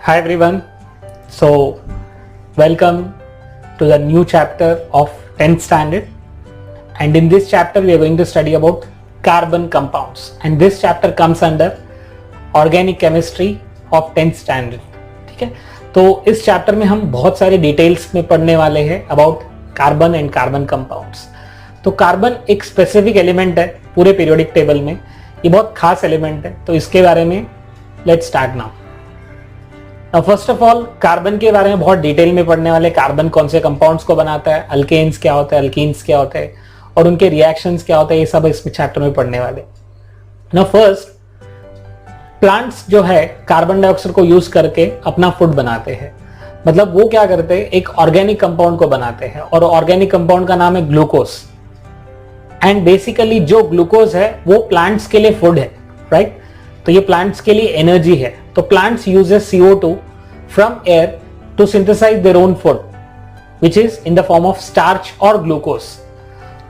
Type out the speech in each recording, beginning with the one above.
Hi everyone. So welcome to the new chapter of 10th standard, and in this chapter we are going to study about carbon compounds, and this chapter comes under organic chemistry of 10th standard. ठीक है, तो इस chapter में हम बहुत सारे details में पढ़ने वाले हैं about carbon and carbon compounds. तो कार्बन एक स्पेसिफिक एलिमेंट है पूरे पीरियोडिक टेबल में, ये बहुत खास एलिमेंट है, तो इसके बारे में let's start now. First of all carbon के बारे में बहुत डिटेल में पढ़ने वाले. कार्बन कौन से कंपाउंड्स को बनाता है, अल्केन्स क्या होता है, अल्कीन्स क्या होता है और उनके रिएक्शंस क्या होता है, ये सब इस चैप्टर में पढ़ने वाले. नाउ फर्स्ट, प्लांट्स जो है कार्बन डाइऑक्साइड को यूज करके अपना फूड बनाते हैं. मतलब वो क्या करते हैं, एक ऑर्गेनिक कंपाउंड को बनाते हैं और ऑर्गेनिक कंपाउंड का नाम है ग्लूकोज. एंड बेसिकली जो ग्लूकोज है वो प्लांट्स के लिए फूड है, राइट. तो ये प्लांट्स के लिए एनर्जी है. तो plants uses CO2 from air to synthesise their own food which is in the form of starch और ग्लूकोज.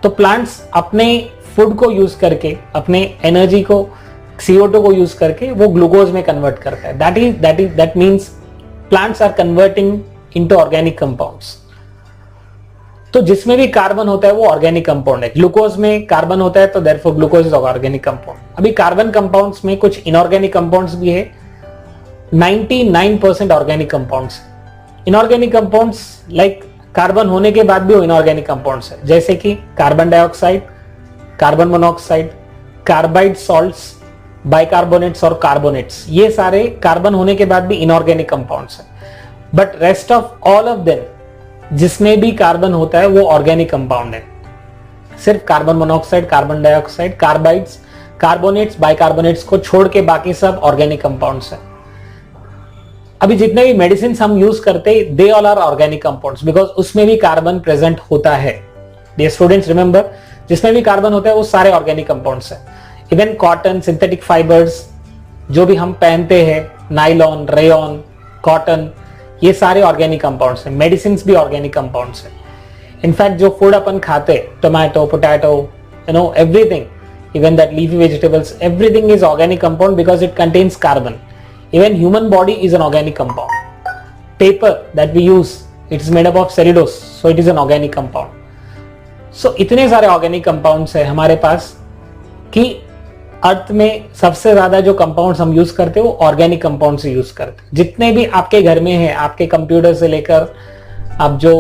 तो प्लांट्स अपने फूड को यूज करके, अपने एनर्जी को CO2 को यूज करके वो ग्लूकोज में कन्वर्ट करता है. That means plants are converting into organic compounds. तो जिसमें भी कार्बन होता है वो ऑर्गेनिक कंपाउंड है. ग्लूकोज में कार्बन होता है तो therefore glucose is organic compound. अभी कार्बन कंपाउंड्स में कुछ इनऑर्गेनिक कंपाउंड्स भी है. 99% organic compounds. Inorganic compounds like carbon होने के बाद भी वो इनऑर्गेनिक कंपाउंड्स है, जैसे कि carbon dioxide, carbon monoxide, carbide salts, bicarbonates और कार्बोनेट्स. ये सारे कार्बन होने के बाद भी इनऑर्गेनिक कंपाउंड्स है. But rest of all of them जिसमें भी कार्बन होता है वो ऑर्गेनिक कंपाउंड है. सिर्फ carbon monoxide, carbon dioxide, carbides, carbonates, bicarbonates को छोड़ के बाकी सब ऑर्गेनिक कंपाउंड्स है. अभी जितने भी मेडिसिन हम यूज करते हैं they all are organic compounds because उसमें भी कार्बन प्रेजेंट होता है. डियर स्टूडेंट्स रिमेंबर, जिसमें भी कार्बन होता है वो सारे ऑर्गेनिक कंपाउंड्स है. इवन कॉटन, सिंथेटिक फाइबर्स जो भी हम पहनते हैं, नाइलॉन, रेयॉन, कॉटन, ये सारे ऑर्गेनिक कंपाउंड्स हैं. मेडिसिन भी ऑर्गेनिक कंपाउंड्स हैं. इनफैक्ट जो फूड अपन खाते, tomato, potato, everything, even that leafy vegetables, everything is organic compound because it contains carbon. Even human body is an organic compound. Paper that we use, it is made up of cellulose, so it is an organic compound. So इतने सारे organic compounds है हमारे पास कि अर्थ में सबसे ज्यादा जो compounds हम यूज करते हैं वो ऑर्गेनिक कंपाउंड से यूज करते हैं. जितने भी आपके घर में है, आपके कंप्यूटर से लेकर आप जो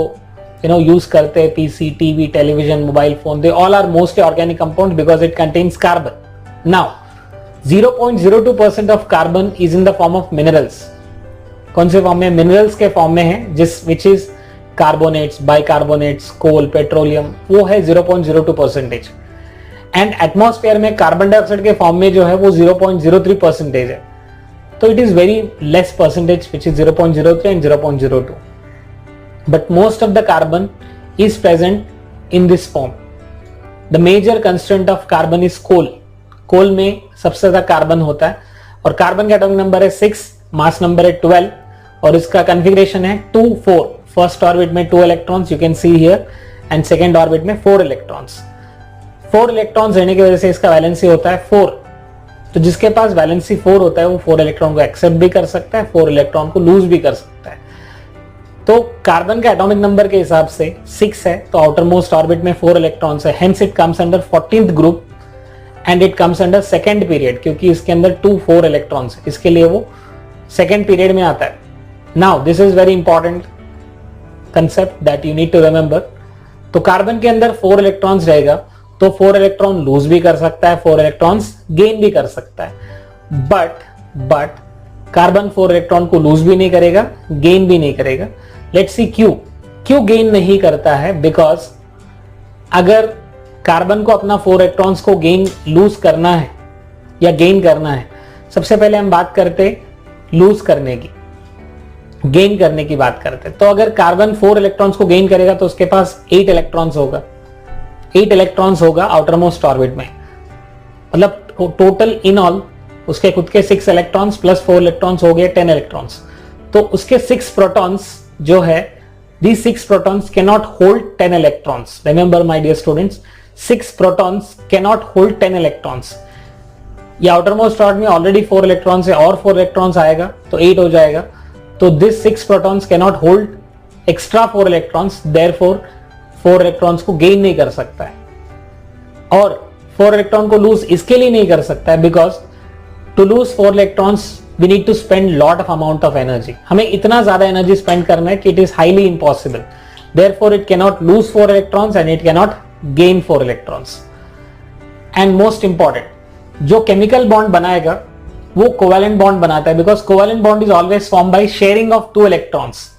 यूज करते हैं, PC, TV, television, mobile phone, they all are mostly organic compound because it contains carbon. Now 0.02% of carbon is in the form of minerals. कौन से फॉर्म में? मिनरल्स के फॉर्म में है, जिस which is carbonates, bicarbonates, coal, petroleum, वो है 0.02%. And atmosphere में कार्बन डाइऑक्साइड के फॉर्म में जो है वो 0.03% है. तो it is very less percentage which is 0.03 and 0.02. But most of the carbon is present in this form. The major constant of carbon is coal. Coal में सबसे ज्यादा कार्बन होता है और कार्बन का एटॉमिक नंबर है 6, मास नंबर है 12 और इसका कॉन्फ़िगरेशन है 2-4. फर्स्ट ऑर्बिट में 2 electrons you can see here and second orbit में 4 इलेक्ट्रॉन्स. 4 इलेक्ट्रॉन्स रहने की वजह से इसका वैलेंसी होता है 4. तो जिसके पास वैलेंसी 4 होता है वो 4 इलेक्ट्रॉन को एक्सेप्ट भी कर सकता है, 4 इलेक्ट्रॉन को लूज भी कर सकता है. तो कार्बन का एटॉमिक नंबर के हिसाब से 6 है, तो आउटर मोस्ट ऑर्बिट में 4 इलेक्ट्रॉन्स है. Hence it comes under 14th group and it comes under second period, क्योंकि इसके अंदर 2-4 इलेक्ट्रॉन्स है, इसके लिए वो सेकेंड पीरियड में आता है. Now this is very important concept that you need to remember. तो कार्बन के अंदर 4 इलेक्ट्रॉन्स रहेगा, तो 4 इलेक्ट्रॉन लूज भी कर सकता है, 4 इलेक्ट्रॉन्स गेन भी कर सकता है. बट कार्बन 4 इलेक्ट्रॉन को लूज भी नहीं करेगा, गेन भी नहीं करेगा. लेट्स सी क्यों गेन नहीं करता है. बिकॉज अगर कार्बन को अपना 4 इलेक्ट्रॉन्स को लूज करना है या गेन करना है, सबसे पहले हम बात करते लूज करने की, गेन करने की बात करते. तो अगर कार्बन 4 इलेक्ट्रॉन्स को गेन करेगा तो उसके पास 8 इलेक्ट्रॉन्स होगा. 8 इलेक्ट्रॉन्स होगा आउटर मोस्ट ऑर्बिट में. मतलब टोटल इन ऑल उसके खुद के 6 इलेक्ट्रॉन्स प्लस 4 इलेक्ट्रॉन्स हो गए 10 इलेक्ट्रॉन्स. तो उसके 6 प्रोटॉन्स जो है, these 6 protons cannot hold 10 electrons. Remember my dear students, 6 protons cannot hold 10 electrons. ये आउटर मोस्ट ऑर्बिट में ऑलरेडी 4 इलेक्ट्रॉन्स है और 4 इलेक्ट्रॉन्स आएगा तो 8 हो जाएगा. तो this 6 protons can not hold extra 4 electrons, therefore 4 electrons को गेन नहीं कर सकता है। और 4 इलेक्ट्रॉन को लूज इसके लिए नहीं कर सकता है because to lose 4 electrons we need to spend lot of amount of energy. हमें इतना ज्यादा एनर्जी स्पेंड करना है कि it is highly impossible, therefore it can not lose 4 electrons and it can not gain 4 electrons. And most important, जो chemical bond बनाएगा वो covalent bond बनाता है, because covalent bond is always form by sharing of 2 electrons.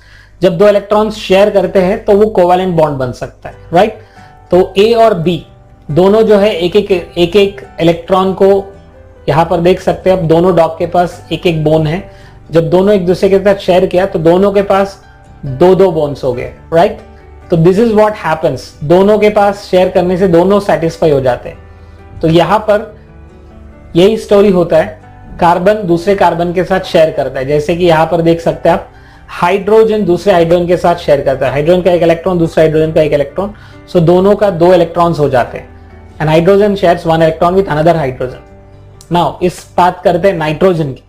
जब 2 electrons share करते हैं तो वो कोवेलेंट बॉन्ड बन सकता है, राइट। तो ए और बी दोनों जो है एक एक इलेक्ट्रॉन को यहां पर देख सकते हैं। अब दोनों डॉग के पास एक एक बोन है, जब दोनों एक दूसरे के साथ शेयर किया तो दोनों के पास 2-2 बोन्स हो गए, राइट। तो दिस इज व्हाट हैपेंस, दोनों के पास शेयर करने से दोनों सेटिस्फाई हो जाते हैं। तो यहां पर यही स्टोरी होता है, कार्बन दूसरे कार्बन के साथ शेयर करता है, जैसे कि यहां पर देख सकते हैं आप, हाइड्रोजन दूसरे हाइड्रोजन के साथ शेयर करता है, हाइड्रोजन का एक इलेक्ट्रॉन दूसरे हाइड्रोजन का एक इलेक्ट्रॉन, सो दोनों का 2 इलेक्ट्रॉन्स हो जाते हैं and hydrogen shares 1 electron with another hydrogen. Now इस बात करते हैं नाइट्रोजन की।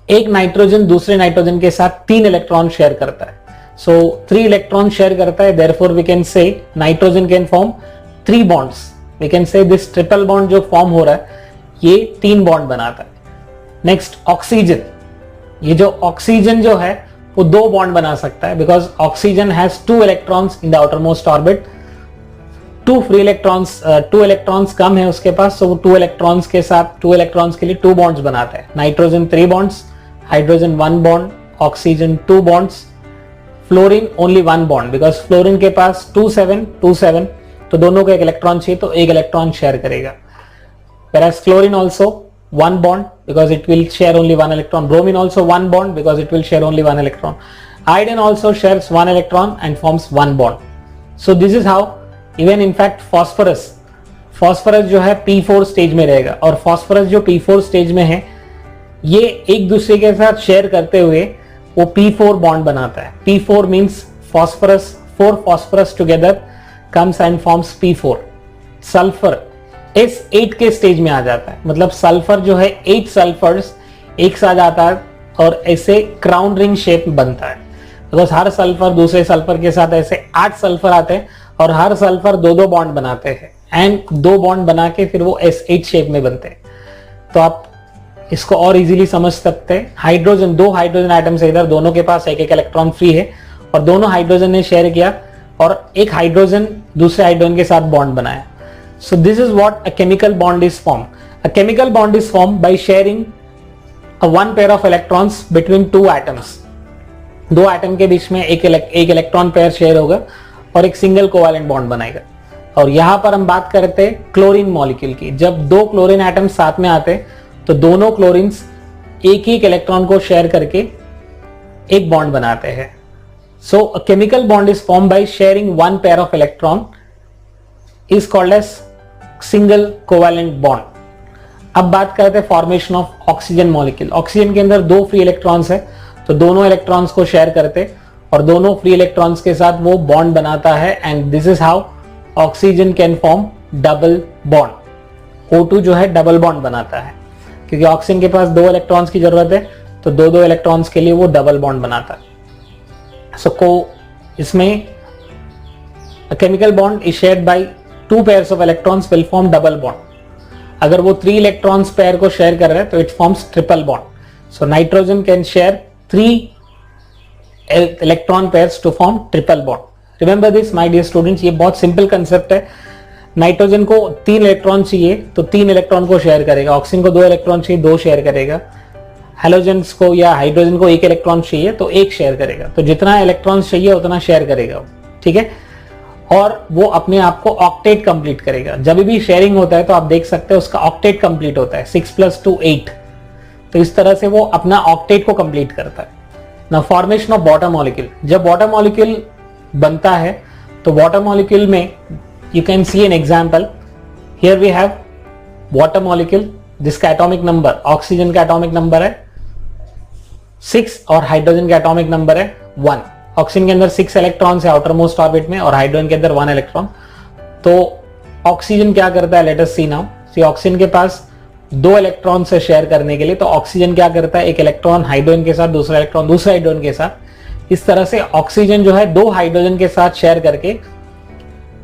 एक नाइट्रोजन दूसरे नाइट्रोजन के साथ 3 इलेक्ट्रॉन शेयर करता है, सो 3 इलेक्ट्रॉन शेयर करता है, therefore we can say nitrogen can form 3 bonds. We can say this triple bond जो फॉर्म हो रहा है ये 3 बॉन्ड बनाता है। नेक्स्ट ऑक्सीजन, ये जो ऑक्सीजन जो है वो 2 बॉन्ड बना सकता है, because oxygen has 2 electrons in the outermost orbit, 2 free electrons, 2 electrons कम है उसके पास, सो वो 2 इलेक्ट्रॉन्स के साथ 2 इलेक्ट्रॉन्स के लिए 2 बॉन्ड्स बनाता है। Nitrogen 3 bonds, hydrogen 1 bond, oxygen 2 bonds, fluorine only 1 bond, because fluorine के पास 2-7, तो दोनों को एक इलेक्ट्रॉन चाहिए तो एक इलेक्ट्रॉन शेयर करेगा। Whereas chlorine also 1 bond because it will share only 1 electron. Bromine also 1 bond because it will share only 1 electron. Iodine also shares 1 electron and forms 1 bond. So this is how even in fact phosphorus जो है P4 stage में रहेगा, और phosphorus जो P4 stage में है ये एक दूसरे के साथ शेयर करते हुए वो P4 बॉन्ड बनाता है। P4 means phosphorus, 4 phosphorus together comes and forms P4. Sulphur S8 के स्टेज में आ जाता है, मतलब सल्फर जो है 8 सल्फर्स एक साथ आता है और ऐसे क्राउन रिंग शेप बनता है, बिकॉज हर सल्फर दूसरे सल्फर के साथ ऐसे 8 सल्फर आते हैं और हर सल्फर 2-2 बॉन्ड बनाते हैं एंड 2 बॉन्ड बना के फिर वो S8 शेप में बनते हैं। तो आप इसको और इजीली समझ सकते हैं, हाइड्रोजन 2 हाइड्रोजन आइटम्स है इधर, दोनों के पास एक इलेक्ट्रॉन फ्री है और दोनों हाइड्रोजन ने शेयर किया और एक हाइड्रोजन दूसरे हाइड्रोजन के साथ बॉन्ड बनाया। So this is what a chemical bond is formed. A chemical bond is formed by sharing a one pair of electrons between 2 atoms. 2 atom के बीच में एक इलेक्ट्रॉन पेयर शेयर होगा और एक सिंगल कोवेलेंट बॉन्ड बनाएगा। और यहां पर हम बात करते हैं क्लोरीन मॉलिक्यूल की। जब 2 क्लोरीन एटम साथ में आते हैं तो दोनों क्लोरीन्स एक ही इलेक्ट्रॉन को शेयर करके एक बॉन्ड बनाते हैं। So a chemical bond is formed by sharing one pair of electron is called as single covalent bond. अब बात करते हैं formation of oxygen molecule. Oxygen के अंदर 2 फ्री इलेक्ट्रॉन्स है, तो दोनों इलेक्ट्रॉन्स को शेयर करते और दोनों फ्री इलेक्ट्रॉन्स के साथ वो बॉन्ड बनाता है and this is how oxygen can form double bond. O2 जो है डबल बॉन्ड बनाता है, क्योंकि ऑक्सीजन के पास 2 इलेक्ट्रॉन्स की जरूरत है तो 2-2 इलेक्ट्रॉन्स के लिए वो डबल बॉन्ड बनाता है। सो इसमें chemical bond is shared by 2 pairs of electrons will form double bond. अगर वो 3 electrons pair को शेयर कर रहे हैं तो it forms triple bond. So nitrogen can share 3 electron pairs to form triple bond. Remember this my dear students, ये बहुत simple concept है। नाइट्रोजन को 3 इलेक्ट्रॉन चाहिए तो 3 इलेक्ट्रॉन को शेयर करेगा, ऑक्सीजन को 2 इलेक्ट्रॉन चाहिए 2 शेयर करेगा, हेलोजन्स को या हाइड्रोजन को 1 इलेक्ट्रॉन चाहिए तो 1 शेयर करेगा। तो जितना इलेक्ट्रॉन चाहिए उतना शेयर करेगा, ठीक है। और वो अपने आप को ऑक्टेट कंप्लीट करेगा। जब भी शेयरिंग होता है तो आप देख सकते हैं उसका ऑक्टेट कंप्लीट होता है, 6 + 2 8। तो इस तरह से वो अपना ऑक्टेट को कंप्लीट करता है। ना फॉर्मेशन ऑफ वाटर मॉलिक्यूल, जब वाटर मॉलिक्यूल बनता है तो वाटर मॉलिक्यूल में you can see an example, here we have water molecule जिसका एटॉमिक नंबर, ऑक्सीजन का एटॉमिक नंबर है 6 और हाइड्रोजन का एटॉमिक नंबर है 1। ऑक्सीजन के अंदर 6 इलेक्ट्रॉन्स है आउटर मोस्ट ऑर्बिट में और हाइड्रोजन के अंदर 1 इलेक्ट्रॉन। तो ऑक्सीजन क्या करता है, लेट अस सी नाउ। सी ऑक्सीजन के पास दो इलेक्ट्रॉन से शेयर करने के लिए, तो ऑक्सीजन क्या करता है, एक इलेक्ट्रॉन हाइड्रोजन के साथ, दूसरा इलेक्ट्रॉन दूसरा हाइड्रोजन के साथ। इस तरह से ऑक्सीजन जो है दो हाइड्रोजन के साथ शेयर करके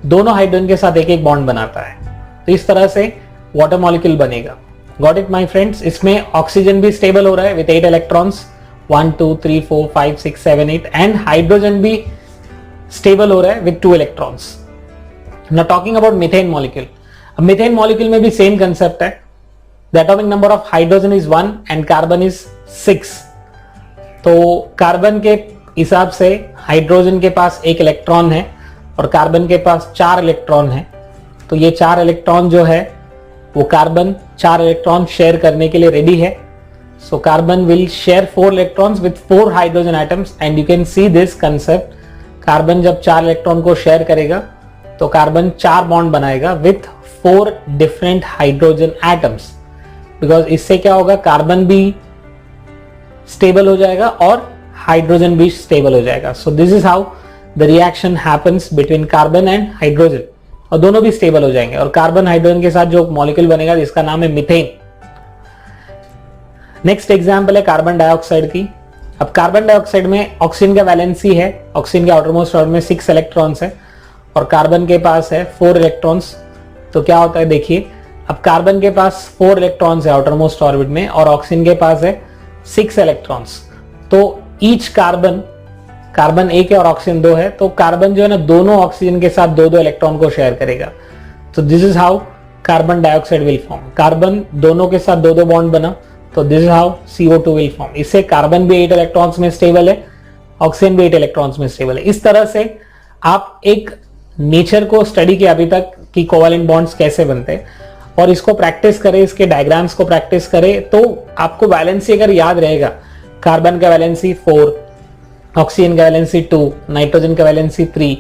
दोनों हाइड्रोजन के साथ एक एक बॉन्ड बनाता है। तो इस तरह से वाटर मॉलिक्यूल बनेगा। Got it my friends. इसमें ऑक्सीजन भी स्टेबल हो रहा है विद 8 इलेक्ट्रॉन्स, 1 2 3 4 5 6 7 8, एंड हाइड्रोजन भी स्टेबल हो रहा है with 2 electrons. Now talking about methane molecule. अब मीथेन मॉलिक्यूल में भी सेम कंसेप्ट है। The atomic number of hydrogen is 1 and carbon is 6। तो कार्बन के हिसाब से हाइड्रोजन के पास एक इलेक्ट्रॉन है और कार्बन के पास 4 इलेक्ट्रॉन है। तो ये 4 इलेक्ट्रॉन जो है वो कार्बन 4 इलेक्ट्रॉन शेयर करने के लिए रेडी है। So carbon will share 4 electrons with 4 hydrogen atoms, and you can see this concept. Carbon जब 4 इलेक्ट्रॉन को शेयर करेगा तो कार्बन 4 बॉन्ड बनाएगा with 4 different hydrogen atoms. Because इससे क्या होगा, कार्बन भी स्टेबल हो जाएगा और हाइड्रोजन भी स्टेबल हो जाएगा। So this is how the reaction happens between carbon and hydrogen, और दोनों भी स्टेबल हो जाएंगे। और कार्बन हाइड्रोजन के साथ जो मॉलिक्यूल बनेगा जिसका नाम है मीथेन। नेक्स्ट एग्जांपल है कार्बन डाइऑक्साइड की। अब कार्बन डाइऑक्साइड में ऑक्सीजन का वैलेंसी है, ऑक्सीजन के आउटरमोस्ट ऑर्बिट में 6 इलेक्ट्रॉन्स है और कार्बन के पास है 4 इलेक्ट्रॉन्स। तो क्या होता है देखिए, अब कार्बन के पास 4 इलेक्ट्रॉन्स है आउटरमोस्ट ऑर्बिट में और ऑक्सीजन के पास है 6 इलेक्ट्रॉन्स। तो ईच कार्बन एक है और ऑक्सीजन 2 है, तो कार्बन जो है ना दोनों ऑक्सीजन के साथ 2-2 इलेक्ट्रॉन को शेयर करेगा। तो this is how carbon dioxide will form. Carbon दोनों के साथ 2-2 बॉन्ड बना, तो this is how CO2 will form. इससे कार्बन भी 8 इलेक्ट्रॉन्स में स्टेबल है, ऑक्सीजन भी 8 इलेक्ट्रॉन्स में स्टेबल है। इस तरह से आप एक नेचर को स्टडी किया अभी तक कि कोवैलेंट बॉन्ड्स कैसे बनते हैं, और इसको प्रैक्टिस करें, इसके डायग्राम्स को प्रैक्टिस करें, तो आपको वैलेंसी अगर याद रहेगा, कार्बन का वैलेंसी 4, ऑक्सीजन का वैलेंसी 2, नाइट्रोजन का वैलेंसी 3,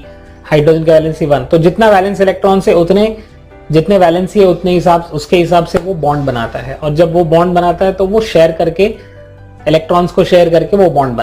हाइड्रोजन का वैलेंसी 1, तो जितना वैलेंस इलेक्ट्रॉन से उतने जितने वैलेंसी है उतने उसके हिसाब से वो बॉन्ड बनाता है। और जब वो बॉन्ड बनाता है तो वो शेयर करके इलेक्ट्रॉन्स को शेयर करके वो बॉन्ड